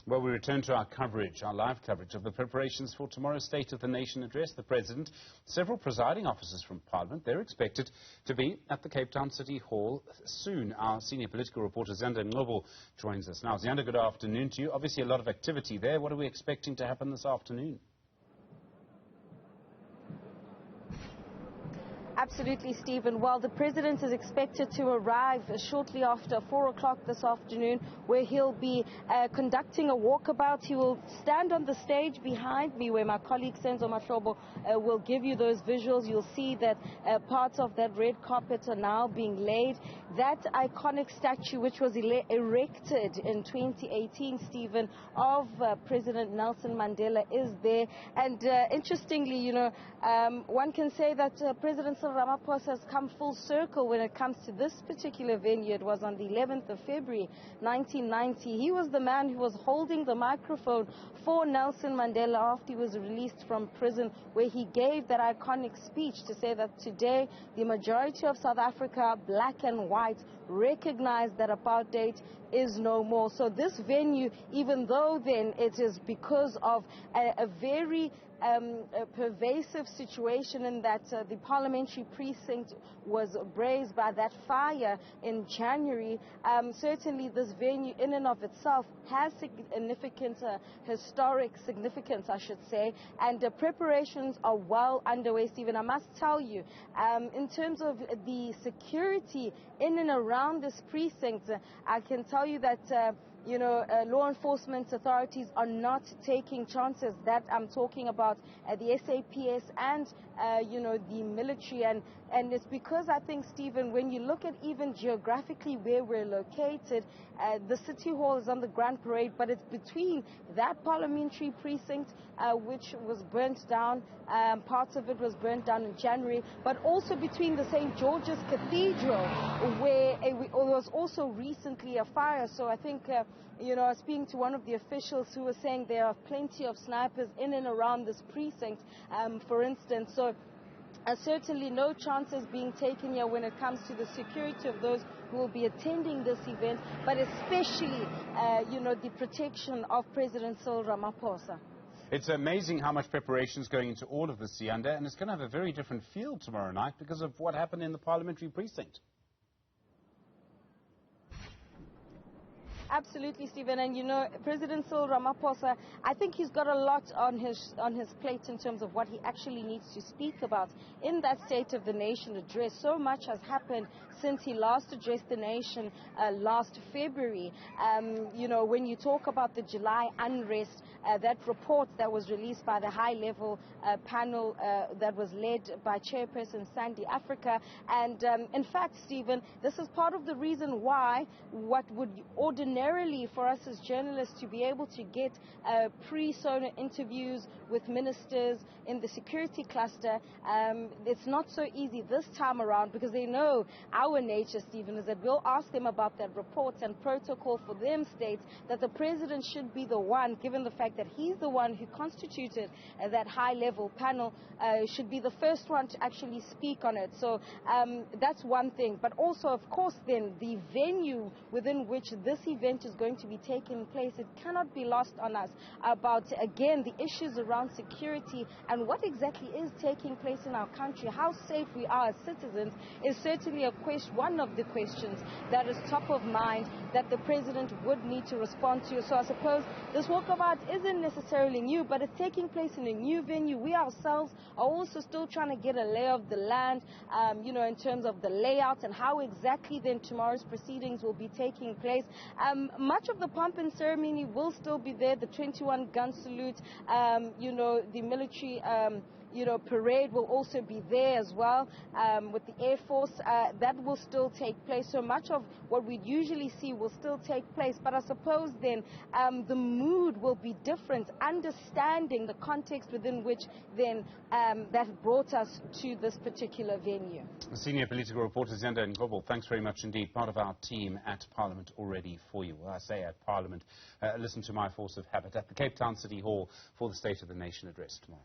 Well, we return to our coverage, our live coverage of the preparations for tomorrow's State of the Nation address. The President, several presiding officers from Parliament, they're expected to be at the Cape Town City Hall soon. Our senior political reporter, Ziyanda Ngcobo, joins us now. Ziyanda, good afternoon to you. Obviously a lot of activity there. What are we expecting to happen this afternoon? Absolutely, Stephen. Well, the President is expected to arrive shortly after 4 o'clock this afternoon, where he'll be conducting a walkabout. He will stand on the stage behind me, where my colleague Cyril Ramaphosa will give you those visuals. You'll see that parts of that red carpet are now being laid. That iconic statue, which was erected in 2018, Stephen, of President Nelson Mandela is there. And interestingly, you know, one can say that President Cyril Ramaphosa has come full circle when it comes to this particular venue. It was on the 11th of February 1990. He was the man who was holding the microphone for Nelson Mandela after he was released from prison, where he gave that iconic speech to say that today the majority of South Africa, black and white, recognize that apartheid is no more. So this venue, even though then it is because of a very pervasive situation in that the parliamentary precinct was brazed by that fire in January, certainly this venue in and of itself has significant historic significance, I should say, and preparations are well underway, Stephen. I must tell you, in terms of the security in and around this precinct, I can tell you that you know, law enforcement authorities are not taking chances. That I'm talking about the SAPS and, you know, the military. And it's because I think, Stephen, when you look at even geographically where we're located, the City Hall is on the Grand Parade, but it's between that parliamentary precinct, which was burnt down. Parts of it was burnt down in January, but also between the St. George's Cathedral, where it was also recently a fire. So I think, you know, I was speaking to one of the officials who was saying there are plenty of snipers in and around this precinct, for instance. So certainly no chances being taken here when it comes to the security of those who will be attending this event, but especially, you know, the protection of President Cyril Ramaphosa. It's amazing how much preparation is going into all of this, Ziyanda, and it's going to have a very different feel tomorrow night because of what happened in the parliamentary precinct. Absolutely, Stephen. And you know, President Cyril Ramaphosa, I think he's got a lot on his plate in terms of what he actually needs to speak about in that State of the Nation address. So much has happened since he last addressed the nation last February. You know, when you talk about the July unrest, that report that was released by the high-level panel that was led by Chairperson Ziyanda Afrika. And in fact, Stephen, this is part of the reason why what would ordinarily for us as journalists to be able to get pre-SONA interviews with ministers in the security cluster, it's not so easy this time around, because they know our nature, Stephen, is that we'll ask them about that report, and protocol for them states that the President should be the one, given the fact that he's the one who constituted that high-level panel, should be the first one to actually speak on it. So that's one thing. But also, of course, then the venue within which this event is going to be taking place, it cannot be lost on us about, again, the issues around security and what exactly is taking place in our country. How safe we are as citizens is certainly one of the questions that is top of mind that the President would need to respond to. So I suppose this walkabout isn't necessarily new, but it's taking place in a new venue. We ourselves are also still trying to get a lay of the land, you know, in terms of the layout and how exactly then tomorrow's proceedings will be taking place. Much of the pomp and ceremony will still be there. The 21-gun salute, you know, the military, you know, parade will also be there as well, with the Air Force. That will still take place. So much of what we usually see will still take place. But I suppose then the mood will be different, understanding the context within which then that brought us to this particular venue. Senior political reporter Ziyanda Ngcobo, thanks very much indeed. Part of our team at Parliament already for you. Well, I say at Parliament, listen to my force of habit at the Cape Town City Hall for the State of the Nation address tomorrow.